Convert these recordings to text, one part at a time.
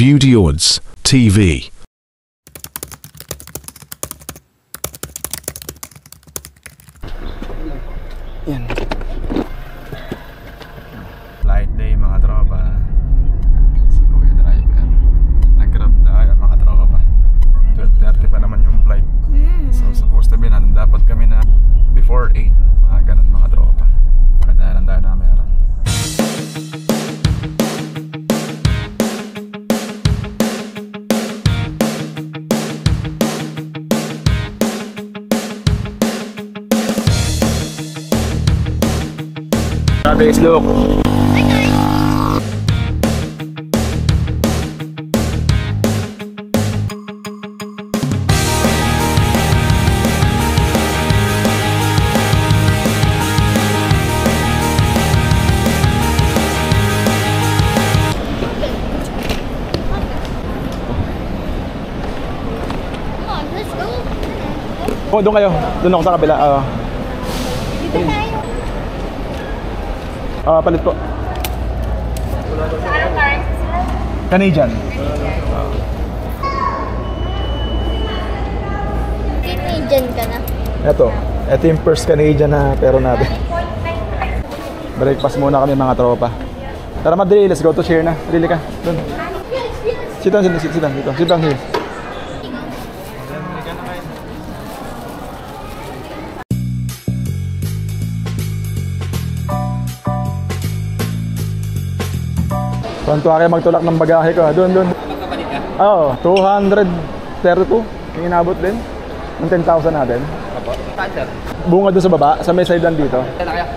Beauty Odds TV. Yan. Flight day mga tropa. Si Kuya Driver. Nag-grab tayo mga tropa. 12:30 pa naman yung flight. So supposed to be nandun dapat kami na before 8. Mga ganun mga tropa. Kadalan tayo na meron. Guys, look. Oh, doon kayo. Doon ako sa kabila. Dito tayo. Palit po. Sa anong car? Canadian. Canadian ka na. Ito yung first Canadian na pero natin. Breakfast muna kami mga tropa. Tara madali, let's go to share na. Dili ka. Doon. Sit down dito. Sit down here. Tuwan-tuwa kayo magtulak ng bagahe ko. Doon. Oo, 232. Yung inabot din. Ng 10,000 natin. Bunga doon sa baba. Sa may side lang dito.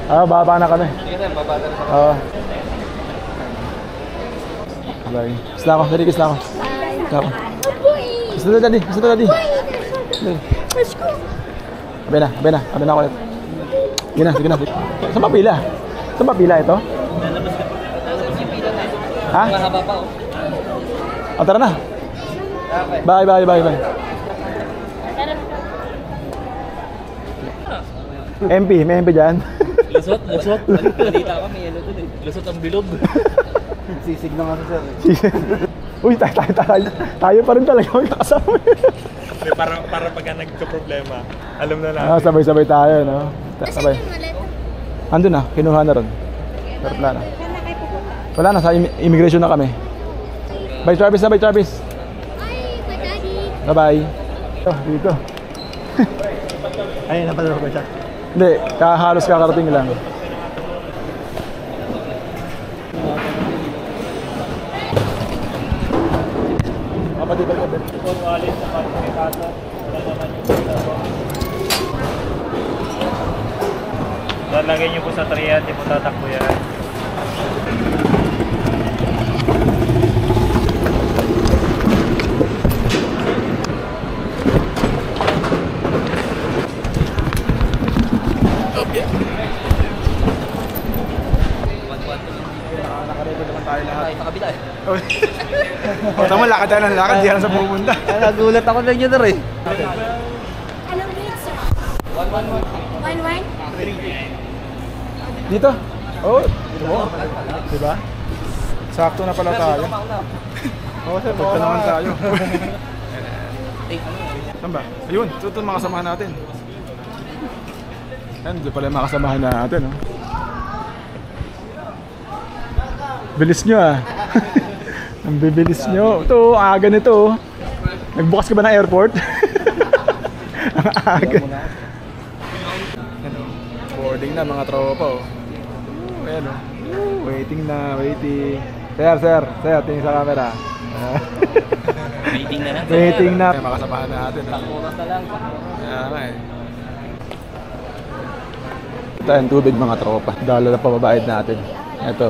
Baba na kami. Oo. Bye. Kiss na ako. Dali, kiss na ako. Kiss na daddy. Let's go. Abi na ako ulit. Sige na. Saan pa pila ito? Ha? Mahaba pa oh. Tara na. Bye. MP, may MP dyan. Lusot. Balita ka, may ano dun eh. Lusot ang bilog. Sisig na nga sa sir. Uy, tayo pa rin talaga magkakasama. para pagka nagka-problema, alam na natin. Sabay-sabay tayo, no? Sabay. Andun na, kinuha na ron. Sarap na. Wala na, sa immigration na kami. Bye Travis. Bye, Daddy. Bye-bye. Dito. Ay, napadala ko siya. Hindi, halos kakarating lang. Kapatid. Wallet sa pagkakato. Wala naman yung lalagay nyo po sa 3 hindi po tatakbo yan. Nakarecord naman tayo lahat. Sa kabila eh. Tama, lakad tayo ng lakad. Di lang sa pupunta. Nagulat ako lang yun na rin. Anong needs? 1-1? Dito? Oo. Diba? Sakto na pala tayo. Oo, sir. Pagka naman tayo. Saan ba? Ayun. Ito mga kasamahan natin. Yan, ito pala yung mga kasamahan natin. Oh. Bilis nyo ah. Ang bibilis nyo. Ito, aga nito. Nagbukas ka ba ng airport? Ang aga. Boarding na mga tropa oh. Ayan oh. Waiting. Sir, tingin sa camera. Waiting na. Makasamahan natin. Oras na lang. Ayan. Ito yung tubig mga tropa. Dalo na pababayad natin. Ito.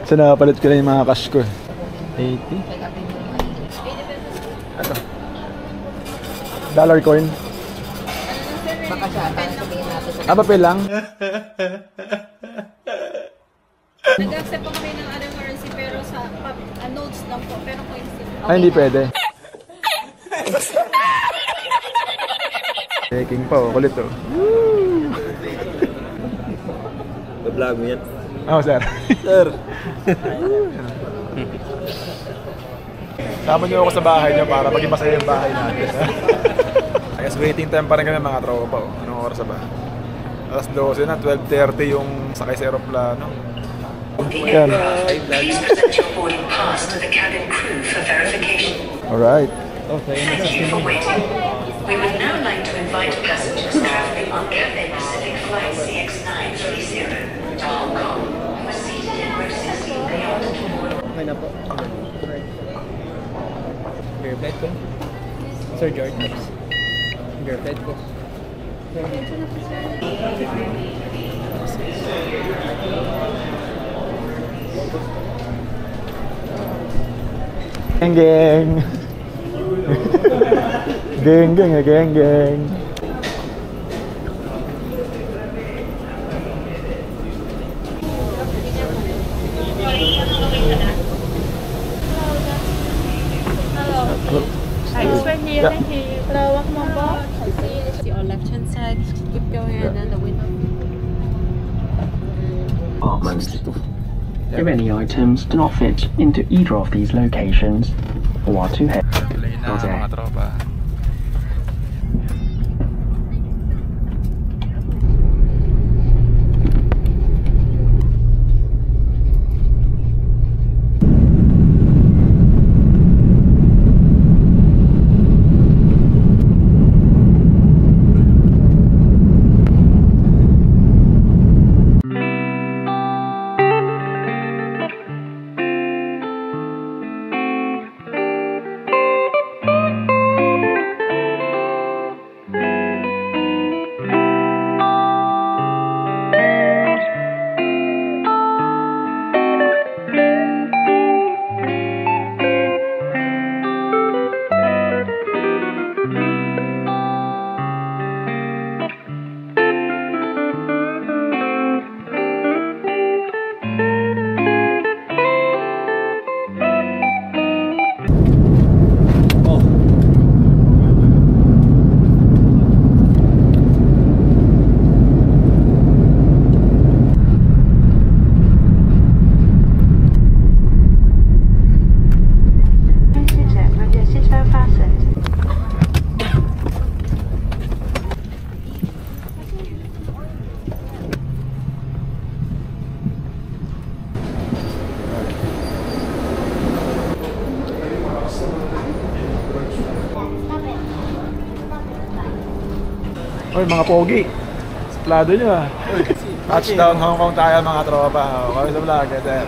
So nakapalit ko na yung mga cash ko. 80. Ano? Dollar coin. Baka siya, sabihin natin. Papel lang. Nag-accept po kami ng other currency pero sa notes lang po, pero coins din. Ay, hindi pwede. Taking pa, kulit oh. Vlog mo yan. Oh, sir. Sir. Sama niyo ako sa bahay niyo para maging masaya yung bahay natin. I guess waiting time pa rin kami mga tropa. Oh. Anong oras ba? Alas 12 na, 12:30 yung sakay sa aeroplano. Ayan. Please present your boarding pass to the cabin crew for verification. Alright. Thank you for waiting. We would now like to invite passengers traveling on Cathay Pacific Flight CX930 to Hong Kong who are seated in row 16 beyond to board. Okay na po. Beer flight ko. Sir George. Beer flight ko. Geng geng. Geng geng geng geng. Thanks for here. Thank you. Lawak mo po. See on left hand side. Keep going and then the window. Apartments. If any items do not fit into either of these locations or are too heavy, Play na mga tropa. Oy mga pogi, suplado nyo ah. Touchdown Hong Kong tayo mga tropa. Kami sa vlog, sir.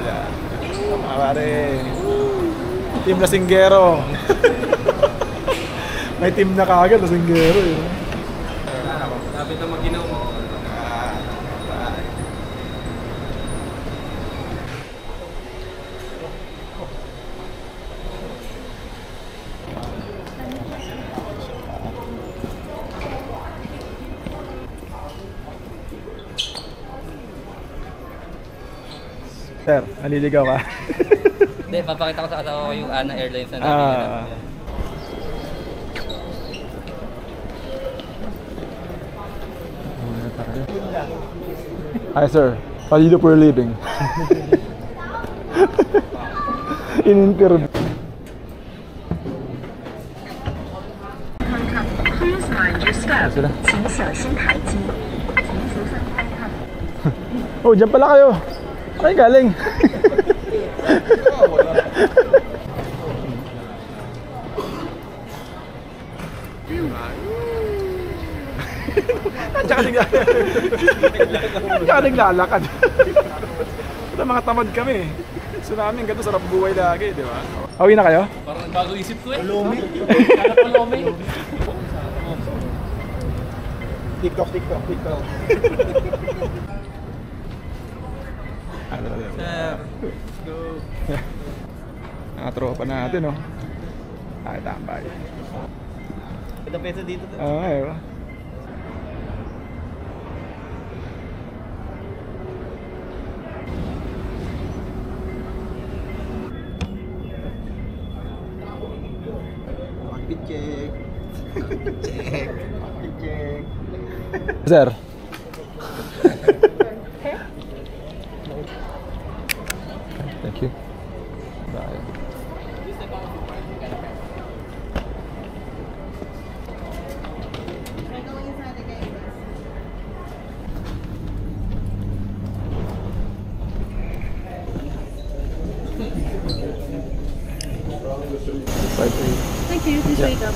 Mga pare. Team Lasinggero. May team na kagad, Lasinggero eh. Sabi na maginaw mo. Sir, naliligaw ka? Hindi, papakita ko sa asawa ko yung ANA Airlines na namin. Hi sir, what do you do for a living? In-interview. Please mind your step. Sila? 请小心台阶。 Oh, dyan pala kayo. Ay, galing. Tsaka naglalakad. Ito mga tamad kami. Gusto namin ganito, sarap buhay lagi, di ba? Awi na kayo? Parang bago isip ko eh. Lomi. Hanap ko Lomi. TikTok. Sir, let's go. Mga tropa natin, oh. Ay, tambay. Ito pesa dito. Oo, eh. Check. Check. Sir. Please wake up.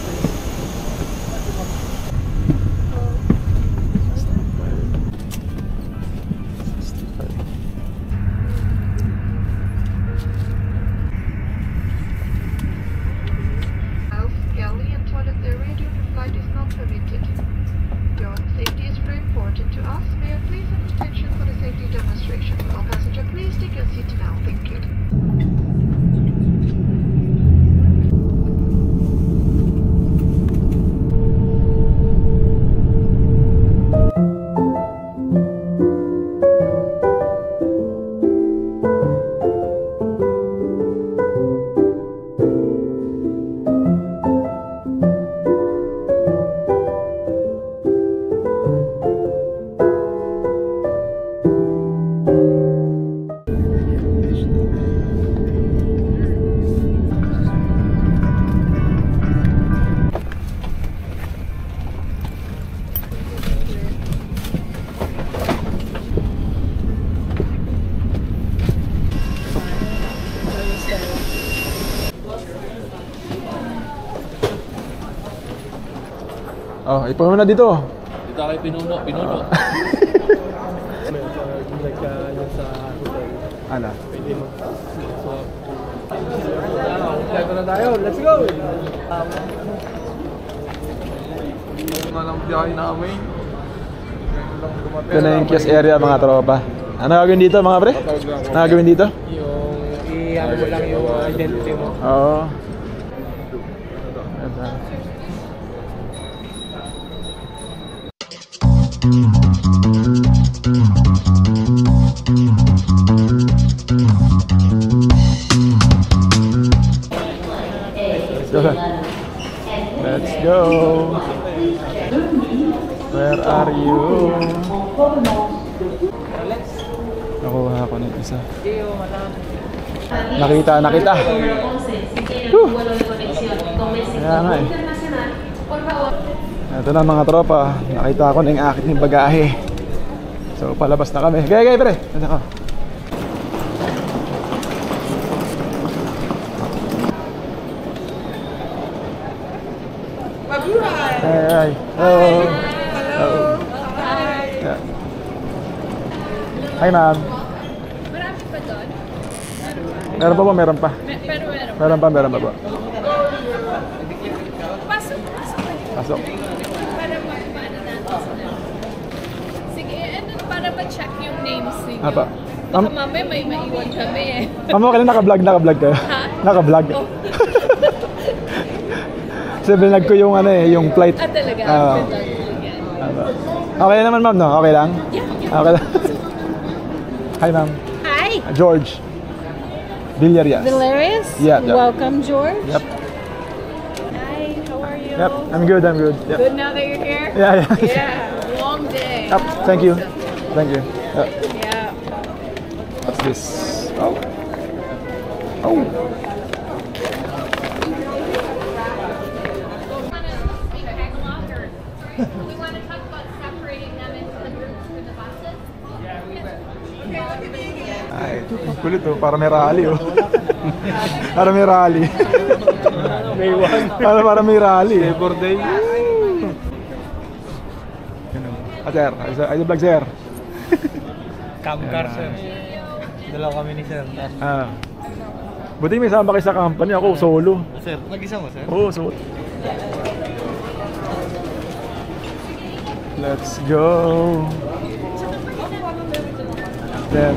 Galley and toilet area during the flight is not permitted. Your safety is very important to us. May I please have attention for the safety demonstration? All passenger, please take your seat now. Thank you. Oh, ipo mo na dito. Dito kayo pinuno. Yung sa hotel. Ano? Pwede mo. So, flight na tayo. Let's go! Malang biyahe namin. Ito na yung kios area mga tropa. Ano gagawin dito mga pre? Ano gagawin dito? Yung i-ano mo lang yung identity mo. Oo. Let's go. Where are you? Nakuha ko ng isa. Nakita. Kaya nga eh. Ito na mga tropa. Nakita ko na yung aking bagahe. So palabas na kami. Gaya pre. Ito ka. Hi. Hello. Hello. Hi. Yeah. Hi, ma'am. Marami pa doon? Meron pa ba? Meron pa. Pero Meron pa po. Pasok. Pasok. Para maano natin sila. Sige, ano, para ma-check yung names ninyo. Apa. Baka mamaya may maiwan kami eh. Ma'am, okay lang naka-vlog kayo? Ha? Naka-vlog. Oh. Kasi binag ko yung ano eh, yung flight. Ah, talaga? Okay naman ma'am, no? Okay lang? Yeah. Okay lang. Hi ma'am. Hi! George. Villarias. Villarias? Yeah. Welcome, George. Yep. Hi, how are you? Yep, I'm good. Yep. Good now that you're here? Yeah. Yeah, long day. Yep, thank you. Yep. Yeah. What's this? Oh. Oh. We want to talk about separating them into the groups for the buses. Ay, kulit oh. Para may rally oh. Para may rally. May one. Para may rally. Labor Day. Sir. Ay, vlog sir. Camcar, sir. Dalaw kami ni sir. Buti may sama kayo sa company. Ako solo. Sir, nag-isa mo, sir? Oo, solo. Let's go. Then.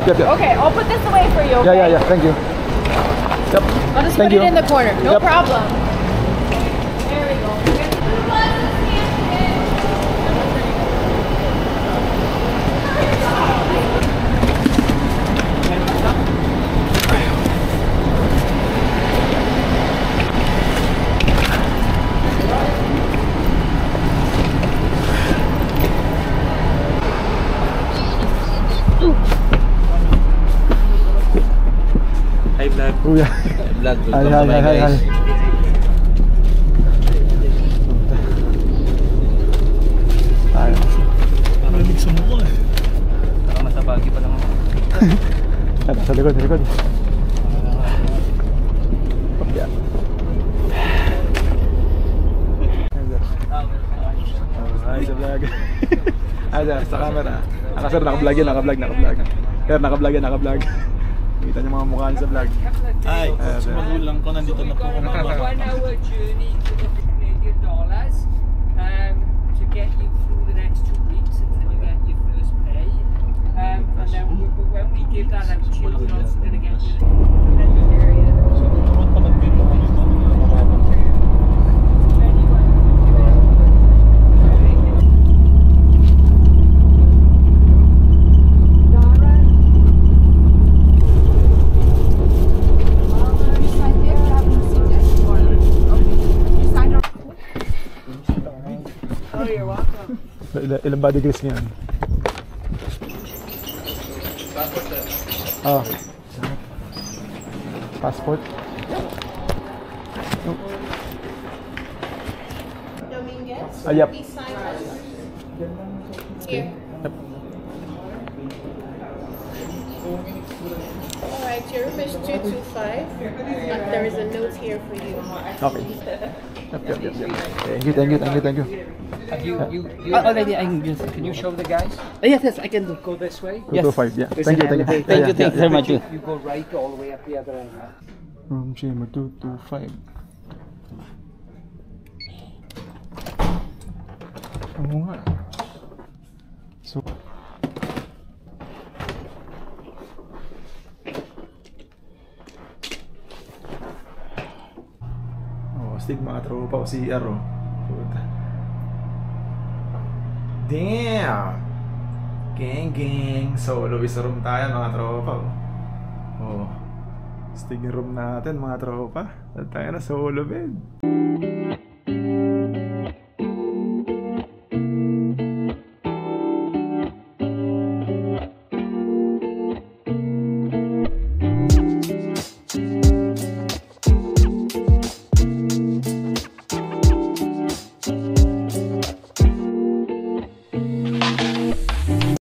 Yep. Okay, I'll put this away for you. Yeah. Thank you. Yep. I'll just Thank put you. it in the corner. No Yep. problem. There we go. Hi, vlog. Kuya. Vlog. Hi. Ay. Narinig sa mukha eh. Parang nasa Bagi pa lang ako. Sa likod, sa likod. Yeah. Hi sa vlog. Hi sir, sa camera. Sir, naka-vlog yan, naka-vlog. Sir, naka-vlog yan, naka-vlog. Kita niyo mga mukha niyo sa vlog. Hi, magulang ko, nandito na po ako. 1 hour journey to the Canadian dollars to get you through the next 2 weeks until you get your first pay. And then when we give that out to you, we're also going to get you the area. Ilang body grease niyan? Oh. Passport? Dominguez? Yep. Please sign us. Here. Yep. Alright, your room is 225. There is a note here for you. Okay. Yep. Thank you. Have you already, can you show the guys? Yes, I can do. Go this way? 225, yeah. Thank you. Thank you very much. You go right all the way up the other end. Room chamber 225. Oo nga. So, stig mga tropa o CR oh. Damn! Gang! Solo isa room tayo mga tropa oh. Stig room natin mga tropa. Tayo na solo bed.